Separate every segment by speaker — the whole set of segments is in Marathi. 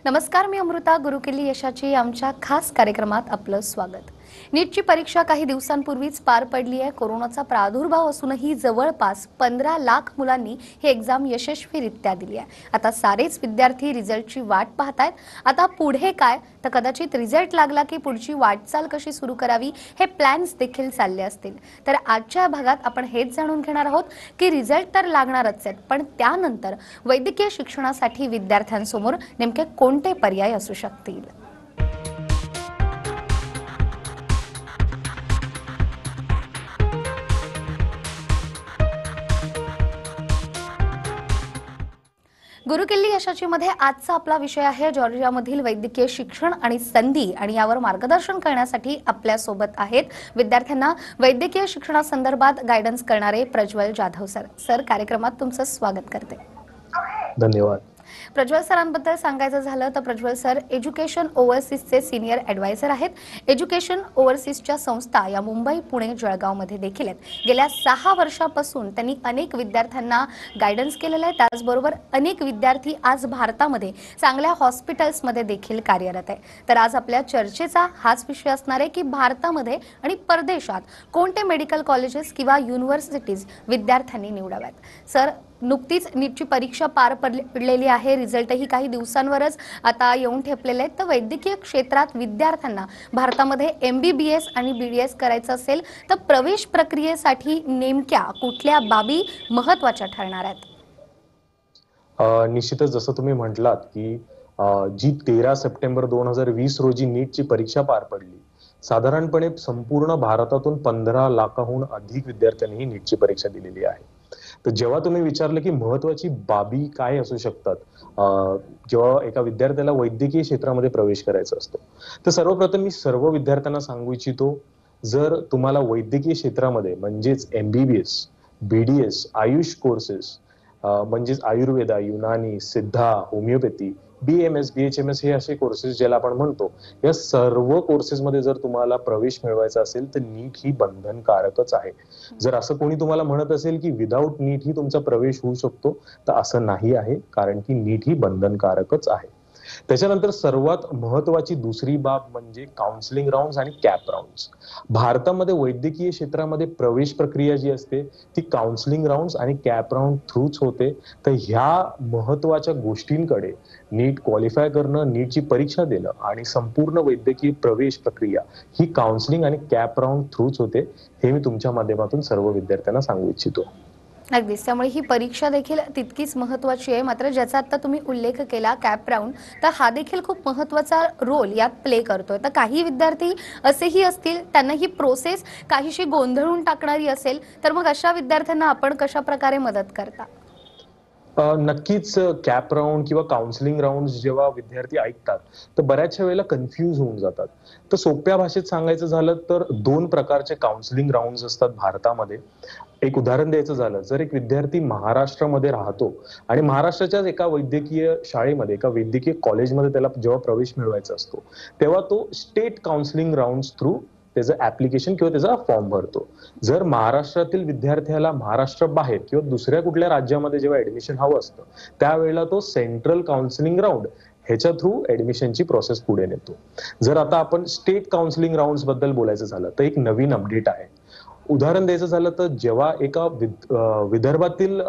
Speaker 1: नमस्कार, मी अमृता. गुरुकिल्ली यशाची आमच्या खास कार्यक्रमात आपलं स्वागत. नीटची परीक्षा काही दिवसांपूर्वीच पार पडली आहे. कोरोनाचा प्रादुर्भाव असूनही जवळपास 15 लाख मुलांनी ही एक्झाम यशस्वीरित्या दिली आहे. आता सारेच विद्यार्थी रिझल्टची वाट पाहतायत. आता पुढे काय, तर कदाचित रिझल्ट लागला की पुढची वाटचाल कशी सुरू करावी हे प्लॅन्स देखील चालले असतील. तर आजच्या भागात आपण हेच जाणून घेणार आहोत की रिझल्ट तर लागणारच आहेत, पण त्यानंतर वैद्यकीय शिक्षणासाठी विद्यार्थ्यांसमोर नेमके कोणते पर्याय असू शकतील. गुरुकिल्ली यशाची मध्ये आजचा आपला विषय आहे जॉर्जियामधील वैद्यकीय शिक्षण आणि संधी, आणि यावर मार्गदर्शन करण्यासाठी आपल्या सोबत आहेत विद्यार्थ्यांना वैद्यकीय शिक्षणासंदर्भात गायडन्स करणारे प्रज्वल जाधव सर. सर, कार्यक्रमात तुमचं स्वागत करते.
Speaker 2: धन्यवाद.
Speaker 1: प्रज्वल सरांबद्दल सांगायचं झालं तर प्रज्वल सर एज्युकेशन ओव्हरसीजचे सिनियर ॲडवायझर आहेत. एज्युकेशन ओव्हरसीजच्या संस्था या मुंबई, पुणे, जळगावमध्ये देखील आहेत. गेल्या 6 वर्षापासून त्यांनी अनेक विद्यार्थ्यांना गायडन्स केलेलं आहे. त्याचबरोबर अनेक विद्यार्थी आज भारतामध्ये चांगल्या हॉस्पिटल्समध्ये देखील कार्यरत आहे. तर आज आपल्या चर्चेचा हाच विषय असणार आहे की भारतामध्ये आणि परदेशात कोणते मेडिकल कॉलेजेस किंवा युनिव्हर्सिटीज विद्यार्थ्यांनी निवडाव्यात. सर, नुकतीच नीटची परीक्षा पार पडलेली आहे. रिझल्टही काही दिवसांवरच आता येऊन ठेपलेले आहेत. तर वैद्यकीय क्षेत्रात विद्यार्थ्यांना भारतामध्ये MBBS आणि BDS करायचं असेल तर प्रवेश प्रक्रियेसाठी नेमक्या कुठल्या बाबी महत्त्वाच्या ठरणार आहेत?
Speaker 2: निश्चितच जसं तुम्ही म्हटलात की जी 13 सप्टेंबर 2020 रोजी नीटची परीक्षा पार पडली, साधारणपणे संपूर्ण भारतातून 15 लाखाहून अधिक विद्यार्थ्यांनी ही नीटची परीक्षा दिलेली आहे. तर जेव्हा तुम्ही विचारलं की महत्वाची बाबी काय असू शकतात जेव्हा एका विद्यार्थ्याला वैद्यकीय क्षेत्रामध्ये प्रवेश करायचा असतो, तर सर्वप्रथम मी सर्व विद्यार्थ्यांना सांगू इच्छितो, जर तुम्हाला वैद्यकीय क्षेत्रामध्ये म्हणजेच MBBS, BDS, आयुष कोर्सेस म्हणजेच आयुर्वेदा, युनानी, सिद्धा, होमिओपॅथी, BMS, BHMS हे असे कोर्सेस ज्याला आपण म्हणतो, या सर्व कोर्सेसमध्ये जर तुम्हाला प्रवेश मिळवायचा असेल तर नीट ही बंधनकारकच आहे. जर असं कोणी तुम्हाला म्हणत असेल की विदाऊट नीट ही तुमचा प्रवेश होऊ शकतो, तर असं नाही आहे, कारण की नीट ही बंधनकारकच आहे. त्याच्यानंतर सर्वात महत्वाची दुसरी बाब म्हणजे काउन्सिलिंग राऊंड्स आणि कॅप राऊंड्स. भारतामध्ये वैद्यकीय क्षेत्रामध्ये प्रवेश प्रक्रिया जी असते ती काउन्सिलिंग राऊंड्स आणि कॅप राऊंड थ्रूच होते. तर ह्या महत्वाच्या गोष्टींकडे नीट क्वालिफाय करणं, नीटची परीक्षा देणं आणि संपूर्ण वैद्यकीय प्रवेश प्रक्रिया ही काउन्सिलिंग आणि कॅप राऊंड थ्रूच होते, हे मी तुमच्या माध्यमातून सर्व विद्यार्थ्यांना सांगू इच्छितो.
Speaker 1: अगदीच. त्यामुळे ही परीक्षा देखील तितकीच महत्त्वाची आहे. मात्र ज्याचा आता तुम्ही उल्लेख केला कॅप राऊंड, तर हा देखील खूप महत्त्वाचा रोल यात प्ले करतोय. तर काही विद्यार्थी असेही असतील त्यांना ही प्रोसेस काहीशी गोंधळून टाकणारी असेल, तर मग अशा विद्यार्थ्यांना आपण कशा प्रकारे मदत करता?
Speaker 2: नक्कीच कॅप राऊंड किंवा काउन्सिलिंग राऊंड जेव्हा विद्यार्थी ऐकतात तर बऱ्याचशा वेळेला कन्फ्यूज होऊन जातात. तर सोप्या भाषेत सांगायचं झालं तर 2 प्रकारचे काउन्सिलिंग राऊंड असतात भारतामध्ये. एक उदाहरण द्यायचं झालं, जर एक विद्यार्थी महाराष्ट्रामध्ये राहतो आणि महाराष्ट्राच्याच एका वैद्यकीय शाळेमध्ये, एका वैद्यकीय कॉलेजमध्ये त्याला जेव्हा प्रवेश मिळवायचा असतो, तेव्हा तो स्टेट काउन्सिलिंग राऊंड थ्रू त्याचं ऍप्लिकेशन किंवा त्याचा फॉर्म भरतो. जर महाराष्ट्रातील विद्यार्थ्याला महाराष्ट्र बाहेर किंवा दुसऱ्या कुठल्या राज्यामध्ये जेव्हा ऍडमिशन हवं असतं, त्यावेळेला तो सेंट्रल काउन्सिलिंग राऊंड ह्याच्या थ्रू ऍडमिशनची प्रोसेस पुढे नेतो. जर आता आपण स्टेट काउन्सिलिंग राऊंड बद्दल बोलायचं झालं तर एक नवीन अपडेट आहे. उदाहरण द्यायचं झालं तर जेव्हा एका विदर्भातील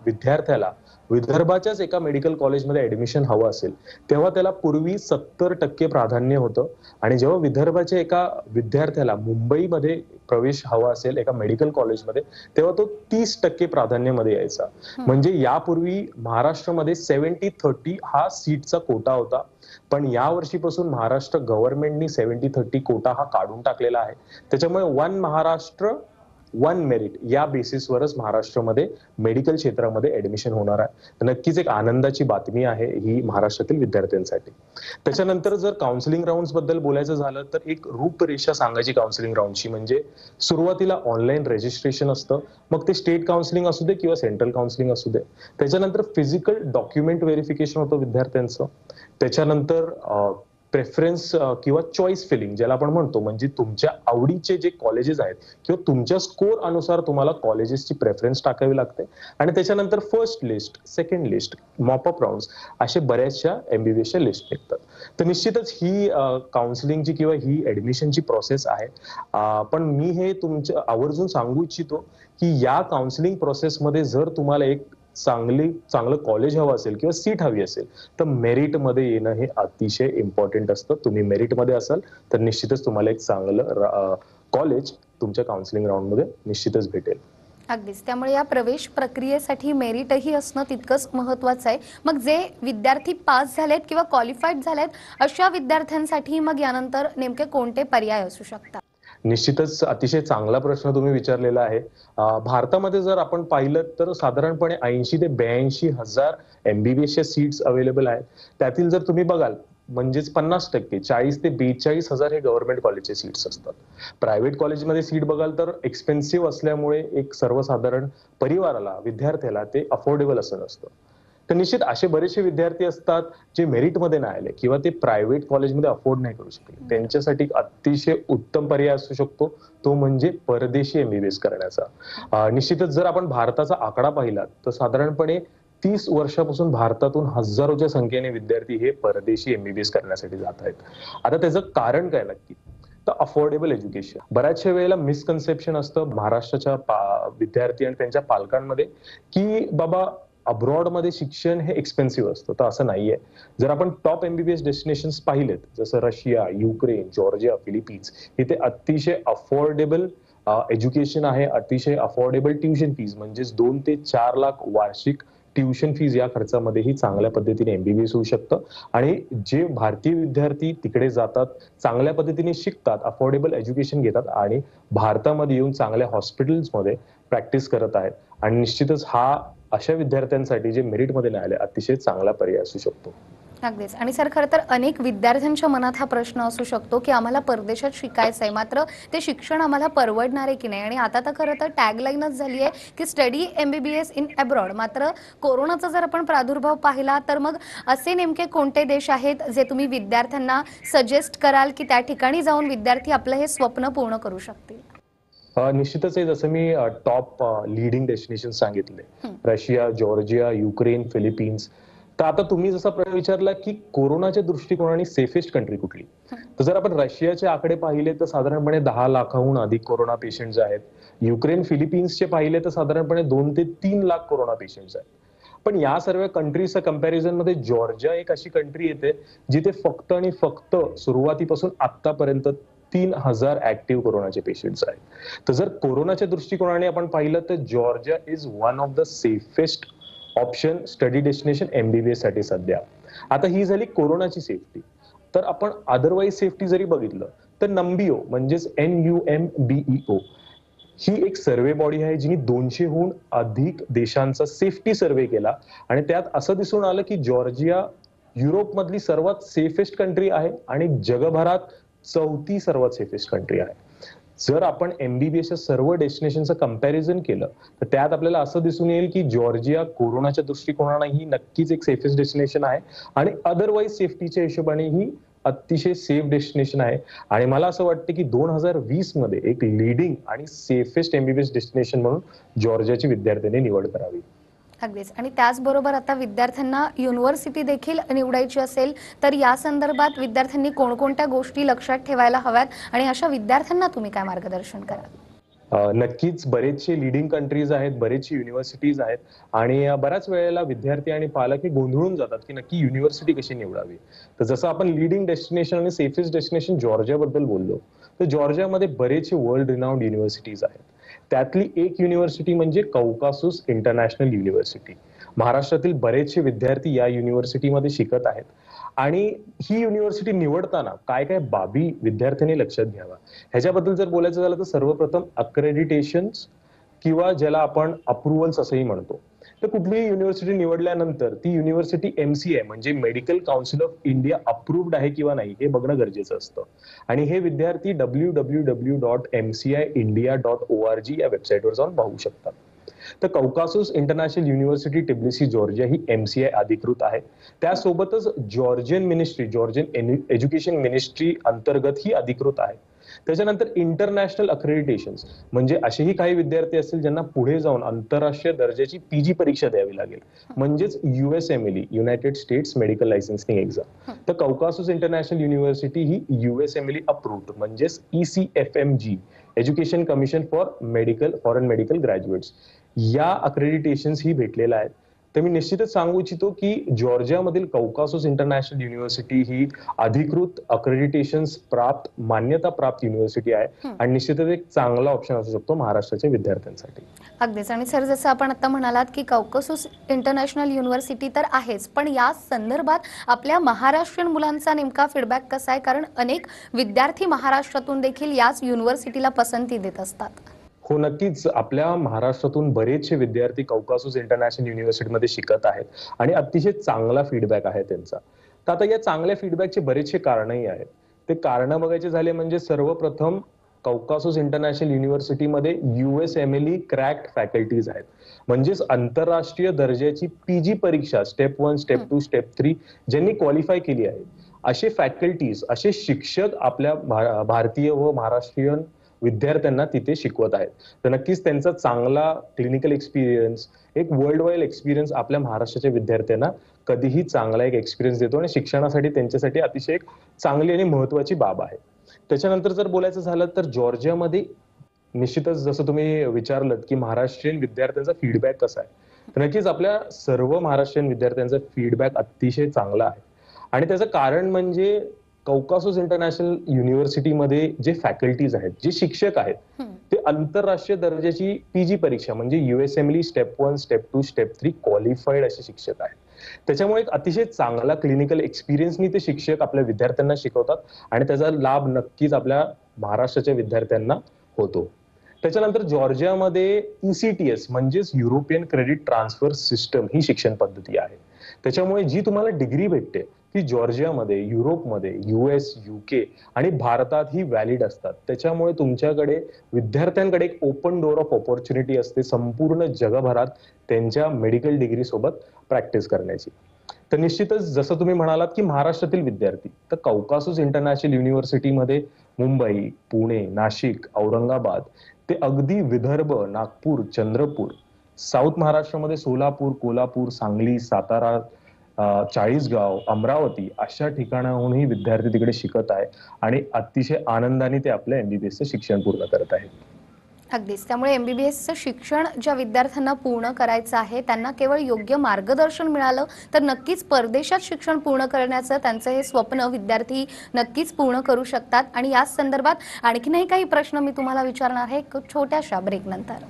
Speaker 2: विद्यार्थ्याला विदर्भाच्याच एका मेडिकल कॉलेजमध्ये ऍडमिशन हवं असेल, तेव्हा त्याला पूर्वी 70% प्राधान्य होतं, आणि जेव्हा विदर्भाच्या एका विद्यार्थ्याला मुंबईमध्ये प्रवेश हवा असेल एका मेडिकल कॉलेजमध्ये, तेव्हा तो 30% प्राधान्यामध्ये यायचा. म्हणजे यापूर्वी महाराष्ट्रामध्ये 70-30 हा सीटचा कोटा होता, पण या वर्षीपासून महाराष्ट्र गव्हर्नमेंटनी 70-30 कोटा हा काढून टाकलेला आहे. त्याच्यामुळे वन महाराष्ट्र वन मेरिट या बेसिसवरच महाराष्ट्रामध्ये मेडिकल क्षेत्रामध्ये ऍडमिशन होणार आहे. नक्कीच एक आनंदाची बातमी आहे ही महाराष्ट्रातील विद्यार्थ्यांसाठी. त्याच्यानंतर जर काउन्सिलिंग राऊंड बद्दल बोलायचं झालं तर एक रूपरेषा सांगायची काउन्सिलिंग राऊंडची, म्हणजे सुरुवातीला ऑनलाईन रजिस्ट्रेशन असतं, मग ते स्टेट काउन्सिलिंग असू दे किंवा सेंट्रल काउन्सिलिंग असू दे. त्याच्यानंतर फिजिकल डॉक्युमेंट व्हेरिफिकेशन होतं विद्यार्थ्यांचं. त्याच्यानंतर प्रेफरन्स किंवा चॉईस फिलिंग ज्याला आपण म्हणतो, म्हणजे तुमच्या आवडीचे जे कॉलेजेस आहेत किंवा तुमच्या स्कोर अनुसार तुम्हाला कॉलेजेसची प्रेफरन्स टाकावी लागते आणि त्याच्यानंतर first list, second list, mop up rounds असे बऱ्याचशा एमबीबीएसच्या लिस्ट निघतात. तर निश्चितच ही काउन्सिलिंगची किंवा ही ऍडमिशनची प्रोसेस आहे. पण मी हे तुमच्या आवर्जून सांगू इच्छितो की या काउन्सिलिंग प्रोसेसमध्ये जर तुम्हाला एक चांगलं कॉलेज हवं असेल किंवा सीट हवी असेल तर मेरिटमध्ये येणं हे अतिशय इम्पॉर्टंट असतं. तुम्ही मेरिटमध्ये असाल तर निश्चितच तुम्हाला एक चांगलं कॉलेज तुमच्या काउन्सिलिंग राऊंडमध्ये निश्चितच भेटेल.
Speaker 1: अगदीच. त्यामुळे या प्रवेश प्रक्रियेसाठी मेरिटही असणं तितकंच महत्त्वाचं आहे. मग जे विद्यार्थी पास झालेत किंवा क्वालिफाईड झालेत अशा विद्यार्थ्यांसाठी मग यानंतर नेमके कोणते पर्याय असू शकतात?
Speaker 2: निश्चितच अतिशय चांगला प्रश्न तुम्ही विचारलेला आहे. भारतामध्ये जर आपण पाहिलं तर साधारणपणे 80 ते 82 हजार एमबीबीएसच्या सीट्स अवेलेबल आहेत. त्यातील जर तुम्ही बघाल म्हणजेच 50% 40 ते 42 हजार हे गव्हर्नमेंट कॉलेजचे सीट्स असतात. प्रायव्हेट कॉलेजमध्ये सीट बघाल तर एक्सपेन्सिव्ह असल्यामुळे एक सर्वसाधारण परिवाराला, विद्यार्थ्याला ते अफोर्डेबल असं नसतं. तर निश्चित असे बरेचसे विद्यार्थी असतात जे मेरिटमध्ये नाही आले किंवा ते प्रायव्हेट कॉलेजमध्ये अफोर्ड नाही करू शकले. त्यांच्यासाठी एक अतिशय उत्तम पर्याय असू शकतो, तो म्हणजे परदेशी एमबीबीएस करण्याचा. निश्चितच जर आपण भारताचा आकडा पाहिला तर साधारणपणे 30 वर्षापासून भारतातून हजारोच्या संख्येने विद्यार्थी हे परदेशी एमबीबीएस करण्यासाठी जात आहेत. आता त्याचं कारण काय नक्की? तर अफोर्डेबल एज्युकेशन. बऱ्याचशा वेळेला मिसकन्सेप्शन असतं महाराष्ट्राच्या विद्यार्थी आणि त्यांच्या पालकांमध्ये की बाबा अब्रॉडमध्ये शिक्षण हे एक्सपेन्सिव्ह असतं. तर असं नाहीये. जर आपण टॉप एमबीबीएस डेस्टिनेशन्स पाहिलेत जसं रशिया, युक्रेन, जॉर्जिया, फिलिपिन्स, इथे अतिशय अफोर्डेबल एज्युकेशन आहे. अतिशय अफोर्डेबल ट्युशन फीज म्हणजेच 2 ते 4 लाख वार्षिक ट्युशन फीज या खर्चामध्येही चांगल्या पद्धतीने एमबीबीएस होऊ शकतं. आणि जे भारतीय विद्यार्थी तिकडे जातात, चांगल्या पद्धतीने शिकतात, अफोर्डेबल एज्युकेशन घेतात आणि भारतामध्ये येऊन चांगल्या हॉस्पिटल्समध्ये प्रॅक्टिस करत आहेत. आणि निश्चितच हा अशा विद्यार्थ्यांसाठी जे मेरिटमध्ये नाही आले अतिशय चांगला पर्याय असू शकतो.
Speaker 1: अगदीच. आणि सर खरं तर अनेक विद्यार्थ्यांच्या मनात हा प्रश्न असू शकतो की आम्हाला परदेशात शिकायचं आहे, मात्र ते शिक्षण आम्हाला परवडणार आहे की नाही. आणि आता तर खरं तर टॅगलाईनच झाली आहे की स्टडी एमबीबीएस इन अब्रॉड. मात्र कोरोनाचा जर आपण प्रादुर्भाव पाहिला तर मग असे नेमके कोणते देश आहेत जे तुम्ही विद्यार्थ्यांना सजेस्ट कराल की त्या ठिकाणी जाऊन विद्यार्थी आपलं हे स्वप्न पूर्ण करू शकतील?
Speaker 2: निश्चितच आहे. जसं मी टॉप लीडिंग डेस्टिनेशन सांगितले, रशिया, जॉर्जिया, युक्रेन, फिलिपिन्स. तर आता तुम्ही जसा प्रश्न विचारला की कोरोनाच्या दृष्टिकोनाने सेफेस्ट कंट्री कुठली, तर जर आपण रशियाचे आकडे पाहिले तर साधारणपणे 10 लाखाहून अधिक कोरोना पेशंट्स आहेत. युक्रेन, फिलिपिन्सचे पाहिले तर साधारणपणे 2 ते 3 लाख कोरोना पेशंट्स आहेत. पण या सर्व कंट्रीजच्या कंपॅरिझन मध्ये जॉर्जिया एक अशी कंट्री येते जिथे फक्त आणि फक्त सुरुवातीपासून आतापर्यंत 3,000 ऍक्टिव्ह कोरोनाचे पेशंट्स आहेत. तर जर कोरोनाच्या दृष्टिकोनाने आपण पाहिलं तर Georgia is one of the safest option study destination MBBS साठी सध्या. आता ही झाली कोरोनाची सेफ्टी. तर आपण अदरवाईज सेफ्टी जरी बघितलं तर नंबिओ म्हणजेच NUMBEO ही एक सर्वे बॉडी आहे जिने 200हून अधिक देशांचा सेफ्टी सर्वे केला आणि त्यात असं दिसून आलं की जॉर्जिया युरोपमधली सर्वात सेफेस्ट कंट्री आहे आणि जगभरात 4थी सर्वात सेफेस्ट कंट्री आहे. जर आपण एमबीबीएसच्या सर्व डेस्टिनेशनचं कंपॅरिझन केलं तर त्यात आपल्याला असं दिसून येईल की जॉर्जिया कोरोनाच्या दृष्टिकोनाने ही नक्कीच एक सेफेस्ट डेस्टिनेशन आहे आणि अदरवाईज सेफ्टीच्या हिशोबाने ही अतिशय सेफ डेस्टिनेशन आहे. आणि मला असं वाटतं की 2020 मध्ये एक लीडिंग आणि सेफेस्ट एमबीबीएस डेस्टिनेशन म्हणून जॉर्जियाची विद्यार्थ्यांनी निवड करावी.
Speaker 1: अगदीच. आणि त्याचबरोबर आता विद्यार्थ्यांना युनिव्हर्सिटी देखील निवडायची असेल तर या संदर्भात विद्यार्थ्यांनी कोणकोणत्या गोष्टी लक्षात ठेवायला हव्यात आणि अशा विद्यार्थ्यांना तुम्ही काय मार्गदर्शन कराल?
Speaker 2: नक्कीच बरेचसे लीडिंग कंट्रीज आहेत, बरेचसे युनिव्हर्सिटीज आहेत आणि बऱ्याच वेळेला विद्यार्थी आणि पालक हे गोंधळून जातात की नक्की युनिव्हर्सिटी कशी निवडावी. तर जसं आपण लीडिंग डेस्टिनेशन आणि सेफेस्ट डेस्टिनेशन जॉर्जियाबद्दल बोललो तर जॉर्जियामध्ये बरेचसे वर्ल्ड रिनाउंड युनिव्हर्सिटीज आहेत. त्यातली एक युनिव्हर्सिटी म्हणजे कौकासूस इंटरनॅशनल युनिव्हर्सिटी. महाराष्ट्रातील बरेचसे विद्यार्थी या युनिव्हर्सिटीमध्ये शिकत आहेत आणि ही युनिव्हर्सिटी निवडताना काय काय बाबी विद्यार्थ्यांनी लक्षात घ्यावा ह्याच्याबद्दल जर बोलायचं झालं तर सर्वप्रथम अक्रेडिटेशन किंवा ज्याला आपण अप्रुव्हल्स असंही म्हणतो. तर कुठलीही युनिव्हर्सिटी निवडल्यानंतर ती युनिव्हर्सिटी MCI म्हणजे medical council of India approved आहे किंवा नाही हे बघणं गरजेचं असतं. आणि हे विद्यार्थी www.mciindia.org या वेबसाईटवर जाऊन पाहू शकतात. तर कौकासस इंटरनॅशनल युनिव्हर्सिटी टिब्लिसी जॉर्जिया ही MCI अधिकृत आहे. त्यासोबतच जॉर्जियन एज्युकेशन मिनिस्ट्री अंतर्गत ही अधिकृत आहे. त्याच्यानंतर इंटरनॅशनल अक्रेडिटेशन म्हणजे असेही काही विद्यार्थी असतील ज्यांना पुढे जाऊन आंतरराष्ट्रीय दर्जाची PG परीक्षा द्यावी लागेल, म्हणजेच USMLE United States Medical Licensing exam. तर कौकासस इंटरनॅशनल युनिव्हर्सिटी ही USMLE अप्रूव्ड म्हणजेच ECFMG education commission foreign medical graduates या अक्रेडिटेशन्स ही भेटलेल्या आहेत. तर मी निश्चितच सांगू इच्छितो की जॉर्जियामधील कौकासस इंटरनॅशनल युनिव्हर्सिटी ही अधिकृत अक्रेडिटेशन्स प्राप्त मान्यता प्राप्त युनिव्हर्सिटी आहे आणि निश्चितच एक चांगला ऑप्शन असू शकतो महाराष्ट्राच्या विद्यार्थ्यांसाठी.
Speaker 1: अगदीच. आणि सर, जसं आपण आता म्हणालात की कौकासस इंटरनॅशनल युनिव्हर्सिटी तर आहेच, पण या संदर्भात आपल्या महाराष्ट्रीयन मुलांचा नेमका फीडबॅक कसा आहे? कारण अनेक विद्यार्थी महाराष्ट्रातून देखील याच युनिव्हर्सिटीला पसंती देत असतात.
Speaker 2: हो, नक्कीच. आपल्या महाराष्ट्रातून बरेचसे विद्यार्थी कौकासस इंटरनॅशनल युनिव्हर्सिटीमध्ये शिकत आहेत आणि अतिशय चांगला फीडबॅक आहे त्यांचा. तर आता या चांगल्या फीडबॅकचे बरेचसे कारणही आहेत. ते कारण बघायचे झाले म्हणजे सर्वप्रथम कौकासस इंटरनॅशनल युनिव्हर्सिटीमध्ये USMLE क्रॅक्ड फॅकल्टीज आहेत. म्हणजेच आंतरराष्ट्रीय दर्जाची PG परीक्षा स्टेप 1, स्टेप 2, स्टेप 3 ज्यांनी क्वालिफाय केली आहे, असे फॅकल्टीज, असे शिक्षक आपल्या भारतीय व महाराष्ट्रीयन विद्यार्थ्यांना तिथे शिकवत आहेत. तर नक्कीच त्यांचा चांगला क्लिनिकल एक्सपिरियन्स, एक वर्ल्ड वाईड एक्सपिरियन्स आपल्या महाराष्ट्राच्या विद्यार्थ्यांना कधीही चांगला एक एक्सपिरियन्स देतो आणि शिक्षणासाठी त्यांच्यासाठी अतिशय एक चांगली आणि महत्वाची बाब आहे. त्याच्यानंतर जर बोलायचं झालं तर जॉर्जियामध्ये निश्चितच जसं तुम्ही विचारलं की महाराष्ट्रीयन विद्यार्थ्यांचा फीडबॅक कसा आहे, तर नक्कीच आपल्या सर्व महाराष्ट्रीयन विद्यार्थ्यांचा फीडबॅक अतिशय चांगला आहे. आणि त्याचं कारण म्हणजे कौकासस इंटरनॅशनल युनिव्हर्सिटीमध्ये जे फॅकल्टीज आहेत, जे शिक्षक आहेत, ते आंतरराष्ट्रीय दर्जाची PG परीक्षा म्हणजे USMLE step 1, step 2, step 3 qualified असे शिक्षक आहेत. त्याच्यामुळे एक अतिशय चांगला क्लिनिकल एक्सपिरियन्सनी ते शिक्षक आपल्या विद्यार्थ्यांना शिकवतात आणि त्याचा लाभ नक्कीच आपल्या महाराष्ट्राच्या विद्यार्थ्यांना होतो. त्याच्यानंतर जॉर्जियामध्ये ECTS म्हणजेच युरोपियन क्रेडिट ट्रान्सफर सिस्टम ही शिक्षण पद्धती आहे. त्याच्यामुळे जी तुम्हाला डिग्री भेटते ती जॉर्जियामध्ये, युरोपमध्ये, US, UK आणि भारतात ही व्हॅलिड असतात. त्याच्यामुळे तुमच्याकडे विद्यार्थ्यांकडे एक ओपन डोअर ऑफ ऑपॉर्च्युनिटी असते संपूर्ण जगभरात त्यांच्या मेडिकल डिग्री सोबत प्रॅक्टिस करण्याची. तर निश्चितच जसं तुम्ही म्हणालात की महाराष्ट्रातील विद्यार्थी, तर कौकासस इंटरनॅशनल युनिव्हर्सिटीमध्ये मुंबई, पुणे, नाशिक, औरंगाबाद ते अगदी विदर्भ, नागपूर, चंद्रपूर, साऊथ महाराष्ट्रामध्ये सोलापूर, कोल्हापूर, सांगली, सातारा, चाळीसगाव, अमरावती अशा ठिकाणाहूनही विद्यार्थी तिकडे शिकत आहे आणि अतिशय आनंदाने ते आपल्या MBBSचं शिक्षण पूर्ण करत आहेत.
Speaker 1: अगदीच. त्यामुळे MBBSचं शिक्षण ज्या विद्यार्थ्यांना पूर्ण करायचं आहे त्यांना केवळ योग्य मार्गदर्शन मिळालं तर नक्कीच परदेशात शिक्षण पूर्ण करण्याचं त्यांचं हे स्वप्न विद्यार्थी नक्कीच पूर्ण करू शकतात. आणि याच संदर्भात आणखीनही काही प्रश्न मी तुम्हाला विचारणार आहे एक छोट्याशा ब्रेकनंतर.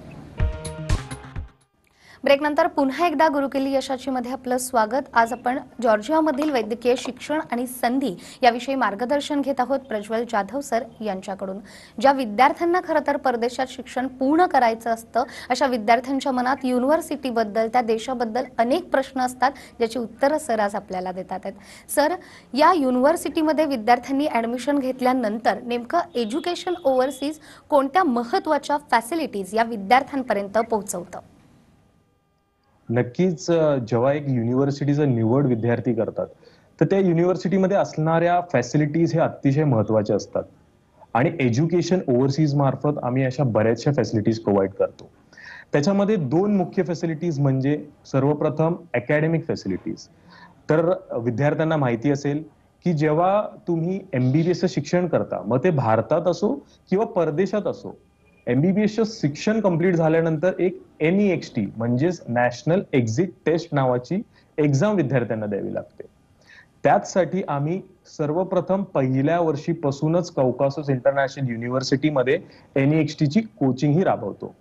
Speaker 1: ब्रेकनंतर पुन्हा एकदा गुरुकिल्ली यशाची मध्ये आपलं स्वागत. आज आपण जॉर्जियामधील वैद्यकीय शिक्षण आणि संधी याविषयी मार्गदर्शन घेत आहोत प्रज्वल जाधव सर यांच्याकडून. ज्या विद्यार्थ्यांना खरं तर परदेशात शिक्षण पूर्ण करायचं असतं अशा विद्यार्थ्यांच्या मनात युनिव्हर्सिटीबद्दल, त्या देशाबद्दल अनेक प्रश्न असतात ज्याची उत्तरं सर आज आपल्याला देतात आहेत. सर, या युनिव्हर्सिटीमध्ये विद्यार्थ्यांनी ॲडमिशन घेतल्यानंतर नेमकं एज्युकेशन ओव्हरसीज कोणत्या महत्त्वाच्या फॅसिलिटीज या विद्यार्थ्यांपर्यंत पोहोचवतं?
Speaker 2: नक्कीच जेव्हा एक युनिव्हर्सिटीचं निवड विद्यार्थी करतात तर त्या युनिव्हर्सिटीमध्ये असणाऱ्या फॅसिलिटीज हे अतिशय महत्वाचे असतात आणि एज्युकेशन ओव्हरसीज मार्फत आम्ही अशा बऱ्याचशा फॅसिलिटीज प्रोव्हाइड करतो. त्याच्यामध्ये दोन मुख्य फॅसिलिटीज म्हणजे सर्वप्रथम अकॅडमिक फॅसिलिटीज. तर विद्यार्थ्यांना माहिती असेल की जेव्हा तुम्ही MBBSचं शिक्षण करता, मग ते भारतात असो किंवा परदेशात असो, MBBSचं शिक्षण कंप्लीट झाल्यानंतर एक NEXT म्हणजेच नॅशनल एक्झिट टेस्ट नावाची एक्झाम विद्यार्थ्यांना द्यावी लागते. त्याचसाठी आम्ही सर्वप्रथम पहिल्या वर्षीपासूनच कौकासस इंटरनॅशनल युनिव्हर्सिटीमध्ये NEXTची कोचिंग ही राबवतो.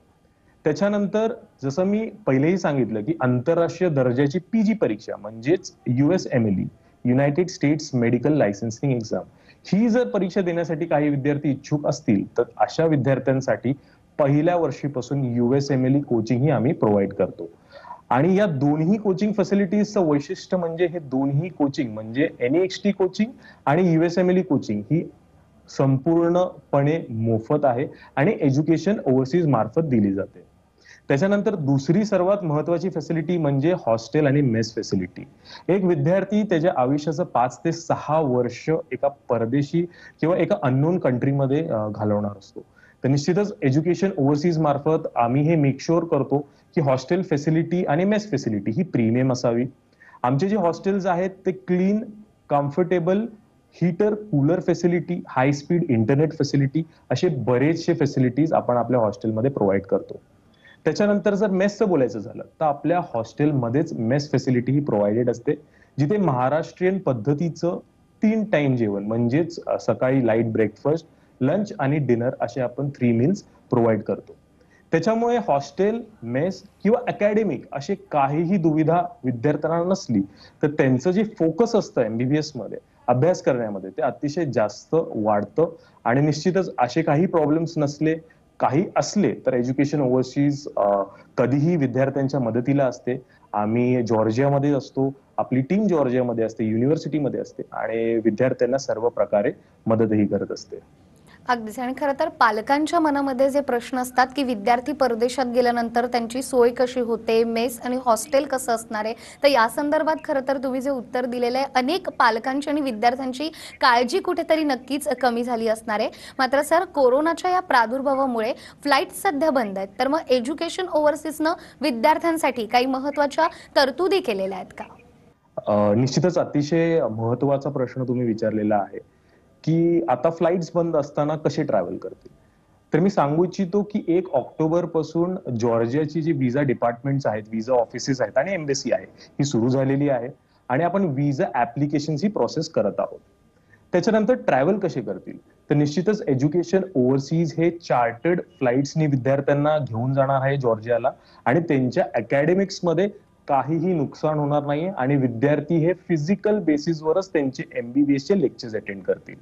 Speaker 2: त्याच्यानंतर जसं मी पहिलेही सांगितलं की आंतरराष्ट्रीय दर्जाची PG परीक्षा म्हणजेच USMLE United States Medical Licensing Exam ही जर परीक्षा देण्यासाठी काही विद्यार्थी इच्छुक असतील तर अशा विद्यार्थ्यांसाठी पहिल्या वर्षीपासून USMLE कोचिंग ही आम्ही प्रोव्हाइड करतो. आणि या दोन्ही कोचिंग फॅसिलिटीजचं वैशिष्ट्य म्हणजे हे दोन्ही कोचिंग म्हणजे NEXT कोचिंग आणि USMLE कोचिंग ही संपूर्णपणे मोफत आहे आणि एज्युकेशन ओव्हरसीज मार्फत दिली जाते. त्याच्यानंतर दुसरी सर्वात महत्वाची फॅसिलिटी म्हणजे हॉस्टेल आणि मेस फॅसिलिटी. एक विद्यार्थी त्याच्या आयुष्याचं 5 ते 6 वर्ष एका परदेशी किंवा एका अननोन कंट्रीमध्ये घालवणार असतो. तर निश्चितच एज्युकेशन ओव्हरसीज मार्फत आम्ही हे मेक शुअर करतो की हॉस्टेल फॅसिलिटी आणि मेस फॅसिलिटी ही प्रीमियम असावी. आमचे जे हॉस्टेल्स आहेत ते clean, comfortable, heater, cooler facility, high speed internet facility असे बरेचसे फॅसिलिटीज आपण आपल्या हॉस्टेलमध्ये प्रोव्हाइड करतो. त्याच्यानंतर जर मेसचं बोलायचं झालं तर आपल्या हॉस्टेलमध्येच मेस फॅसिलिटी ही प्रोव्हाइडेड असते, जिथे महाराष्ट्रीयन पद्धतीचं 3 टाइम जेवण म्हणजेच सकाळी लाईट ब्रेकफास्ट, लंच आणि डिनर असे आपण 3 मील्स प्रोव्हाइड करतो. त्याच्यामुळे हॉस्टेल, मेस किंवा अकॅडमिक असे काहीही दुविधा विद्यार्थ्यांना नसली तर त्यांचं जे फोकस असतं एमबीबीएस मध्ये अभ्यास करण्यामध्ये ते अतिशय जास्त वाढतं. आणि निश्चितच असे काही प्रॉब्लेम्स नसले, काही असले तर एज्युकेशन ओव्हरसीज कधीही विद्यार्थ्यांच्या मदतीला असते. आम्ही जॉर्जियामध्ये असतो, आपली टीम जॉर्जियामध्ये असते, युनिव्हर्सिटीमध्ये असते आणि विद्यार्थ्यांना सर्व प्रकारे मदतही करत असते.
Speaker 1: अगदीच. आणि खरं तर पालकांच्या मनामध्ये जे प्रश्न असतात की विद्यार्थी परदेशात गेल्यानंतर त्यांची सोय कशी होते, मेस आणि हॉस्टेल कसं असणार आहे, तर या संदर्भात खरं तर तुम्ही जे उत्तर दिलेलं आहे, अनेक पालकांची आणि विद्यार्थ्यांची काळजी कुठेतरी नक्कीच कमी झाली असणार आहे. मात्र सर, कोरोनाच्या या प्रादुर्भावामुळे फ्लाईट सध्या बंद आहेत, तर मग एज्युकेशन ओव्हरसीजनं विद्यार्थ्यांसाठी काही महत्त्वाच्या तरतुदी केलेल्या आहेत का?
Speaker 2: निश्चितच अतिशय महत्वाचा प्रश्न तुम्ही विचारलेला आहे की आता फ्लाइट्स बंद असताना कसे ट्रॅव्हल करतील. तर मी सांगू इच्छितो की 1 ऑक्टोबर पासून जॉर्जियाची जी व्हिसा डिपार्टमेंट्स आहेत, व्हिसा ऑफिसेस आहेत आणि एम्बेसी आहे ही सुरू झालेली आहे आणि आपण व्हिसा ऍप्लिकेशन ही प्रोसेस करत आहोत. त्याच्यानंतर ट्रॅव्हल कसे करतील, तर निश्चितच एज्युकेशन ओव्हरसीज हे चार्टर्ड फ्लाइट्सनी विद्यार्थ्यांना घेऊन जाणार आहे जॉर्जियाला आणि त्यांच्या अकॅडमिक्समध्ये काहीही नुकसान होणार नाहीये आणि विद्यार्थी हे फिजिकल बेसिसवरच त्यांचे एमबीबीएसचे लेक्चर्स अटेंड करतील.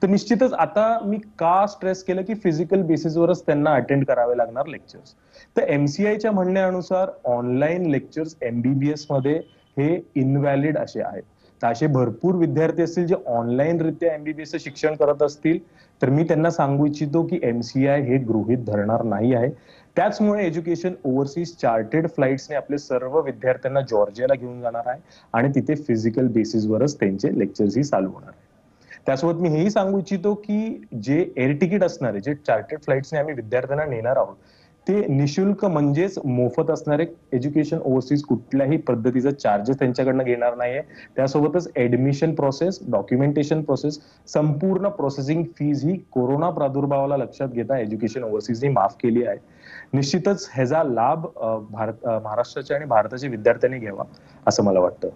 Speaker 2: तर निश्चितच आता मी का स्ट्रेस केलं की फिजिकल बेसिसवरच त्यांना अटेंड करावे लागणार लेक्चर्स. तर एमसीआयच्या म्हणण्यानुसार ऑनलाईन लेक्चर्स एमबीबीएस मध्ये हे इनव्हॅलिड असे आहेत. तर असे भरपूर विद्यार्थी असतील जे ऑनलाईन रित्या एमबीबीएसचं शिक्षण करत असतील तर मी त्यांना सांगू इच्छितो की एमसीआय हे गृहीत धरणार नाही आहे. त्याचमुळे एज्युकेशन ओव्हरसीज चार्टेड फ्लाइट्सने आपले सर्व विद्यार्थ्यांना जॉर्जियाला घेऊन जाणार आहे आणि तिथे फिजिकल बेसिसवरच त्यांचे लेक्चर्सही चालू होणार आहे. त्यासोबत मी हेही सांगू इच्छितो की जे एअर तिकीट असणार आहे, जे चार्टर्ड फ्लाइट्सने आम्ही विद्यार्थ्यांना नेणार आहोत ते निशुल्क म्हणजेच मोफत असणारे. एज्युकेशन ओव्हरसीज कुठल्याही पद्धतीचा चार्जेस त्यांच्याकडनं घेणार नाहीये. त्यासोबतच ऍडमिशन प्रोसेस, डॉक्युमेंटेशन प्रोसेस, संपूर्ण प्रोसेसिंग फीज ही कोरोना प्रादुर्भावाला लक्षात घेता एज्युकेशन ओव्हरसीजनी माफ केली आहे. निश्चितच ह्याचा लाभ महाराष्ट्राच्या आणि भारताच्या विद्यार्थ्यांनी घ्यावा असं मला वाटतं.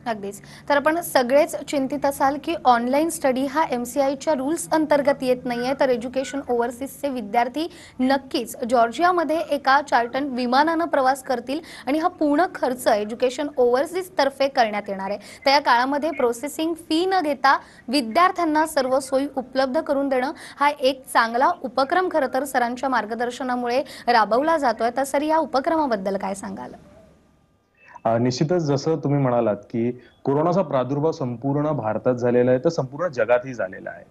Speaker 1: अगदीच. तर आपण सगळेच चिंतित असाल की ऑनलाईन स्टडी हा एमसीआयच्या रूल्स अंतर्गत येत नाहीये, तर एज्युकेशन ओव्हरसीजचे विद्यार्थी नक्कीच जॉर्जियामध्ये एका चार्टर्ड विमानानं प्रवास करतील आणि हा पूर्ण खर्च एज्युकेशन ओव्हरसीज तर्फे करण्यात येणार आहे. तर या काळामध्ये प्रोसेसिंग फी न घेता विद्यार्थ्यांना सर्व सोयी उपलब्ध करून देणं हा एक चांगला उपक्रम खरं तर सरांच्या मार्गदर्शनामुळे राबवला जातोय. तर सर, या उपक्रमाबद्दल काय सांगाल?
Speaker 2: निश्चितच जसं तुम्ही म्हणालात की कोरोनाचा प्रादुर्भाव संपूर्ण भारतात झालेला आहे तर संपूर्ण जगातही झालेला आहे.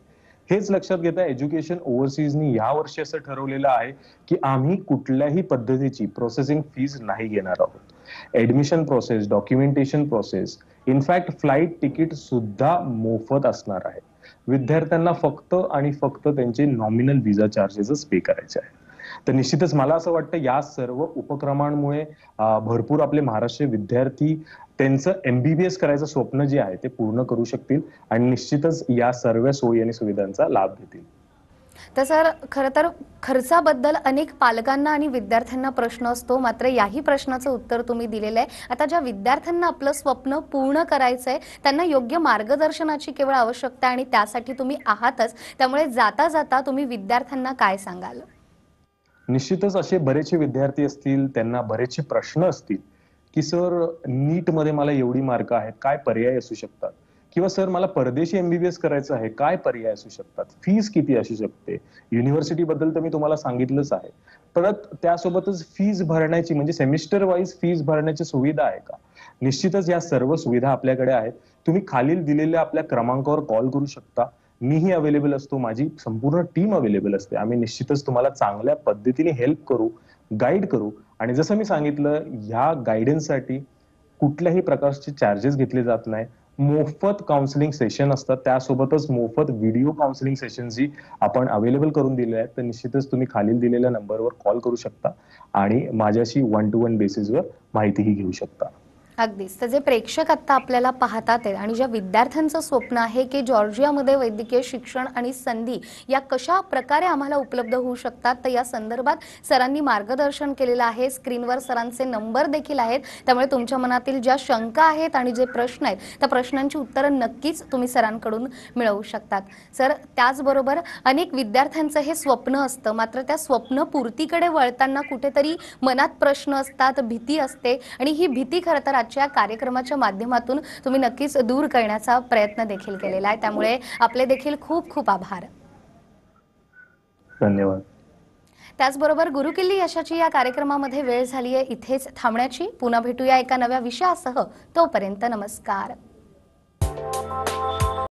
Speaker 2: हेच लक्षात घेता एज्युकेशन ओव्हरसीजनी या वर्षी असं ठरवलेलं आहे की आम्ही कुठल्याही पद्धतीची प्रोसेसिंग फीज नाही घेणार आहोत. Admission process, documentation process, in fact flight ticket सुद्धा मोफत असणार आहे. विद्यार्थ्यांना फक्त आणि फक्त त्यांचे नॉमिनल व्हिसा चार्जेसच पे करायचे आहे. तर निश्चितच मला असं वाटतं या सर्व उपक्रमांमुळे भरपूर आपले महाराष्ट्रीय विद्यार्थी त्यांचं एमबीबीएस करायचं स्वप्न जे आहे ते पूर्ण करू शकतील आणि निश्चितच या सर्व सोयी आणि सुविधांचा लाभ घेतील.
Speaker 1: तर सर, खरं तर खर्चाबद्दल अनेक पालकांना आणि विद्यार्थ्यांना प्रश्न असतो, मात्र याही प्रश्नाचं उत्तर तुम्ही दिलेलं आहे. आता ज्या विद्यार्थ्यांना आपलं स्वप्न पूर्ण करायचंय त्यांना योग्य मार्गदर्शनाची केवळ आवश्यकता आणि त्यासाठी तुम्ही आहातच. त्यामुळे जाता जाता तुम्ही विद्यार्थ्यांना काय सांगाल?
Speaker 2: निश्चितच असे बरेचसे विद्यार्थी असतील, त्यांना बरेचसे प्रश्न असतील की सर नीट मध्ये मला एवढी मार्क आहेत, काय पर्याय असू शकतात, किंवा सर मला परदेशी एमबीबीएस करायचं आहे, काय पर्याय असू शकतात, फीस किती असू शकते. युनिव्हर्सिटी बद्दल तर मी तुम्हाला सांगितलंच आहे. परत त्यासोबतच फीज भरण्याची म्हणजे सेमिस्टर वाईज फीज भरण्याची सुविधा आहे का. निश्चितच या सर्व सुविधा आपल्याकडे आहेत. तुम्ही खालील दिलेल्या आपल्या क्रमांकावर कॉल करू शकता. मीही अवेलेबल असतो, माझी संपूर्ण टीम अवेलेबल असते. आम्ही निश्चितच तुम्हाला चांगल्या पद्धतीने हेल्प करू, गाईड करू आणि जसं मी सांगितलं, ह्या गायडन्ससाठी कुठल्याही प्रकारचे चार्जेस घेतले जात नाही. मोफत काउन्सिलिंग सेशन असतात, त्यासोबतच मोफत व्हिडिओ काउन्सिलिंग सेशन जी आपण अवेलेबल करून दिले आहेत. तर निश्चितच तुम्ही खालील दिलेल्या नंबरवर कॉल करू शकता आणि माझ्याशी 1 to 1 बेसिसवर माहितीही घेऊ शकता.
Speaker 1: अगदीच. तर जे प्रेक्षक आता आपल्याला पाहतात आहेत आणि ज्या विद्यार्थ्यांचं स्वप्न आहे की जॉर्जियामध्ये वैद्यकीय शिक्षण आणि संधी या कशा प्रकारे आम्हाला उपलब्ध होऊ शकतात, तर या संदर्भात सरांनी मार्गदर्शन केलेलं आहे. स्क्रीनवर सरांचे नंबर देखील आहेत. त्यामुळे तुमच्या मनातील ज्या शंका आहेत आणि जे प्रश्न आहेत, त्या प्रश्नांची उत्तरं नक्कीच तुम्ही सरांकडून मिळवू शकतात. सर, त्याचबरोबर अनेक विद्यार्थ्यांचं हे स्वप्न असतं, मात्र त्या स्वप्नपूर्तीकडे वळताना कुठेतरी मनात प्रश्न असतात, भीती असते आणि ही भीती खरं तर आजच्या कार्यक्रमाच्या माध्यमातून तुम्ही नक्कीच दूर करण्याचा प्रयत्न देखील केलेला आहे. त्यामुळे आपले देखील खूप खूप आभार.
Speaker 2: धन्यवाद.
Speaker 1: त्याचबरोबर गुरुकिल्ली यशाची या कार्यक्रमामध्ये वेळ झाली आहे इथेच थांबण्याची. पुन्हा भेटूया एका नव्या विषयासह. तोपर्यंत नमस्कार.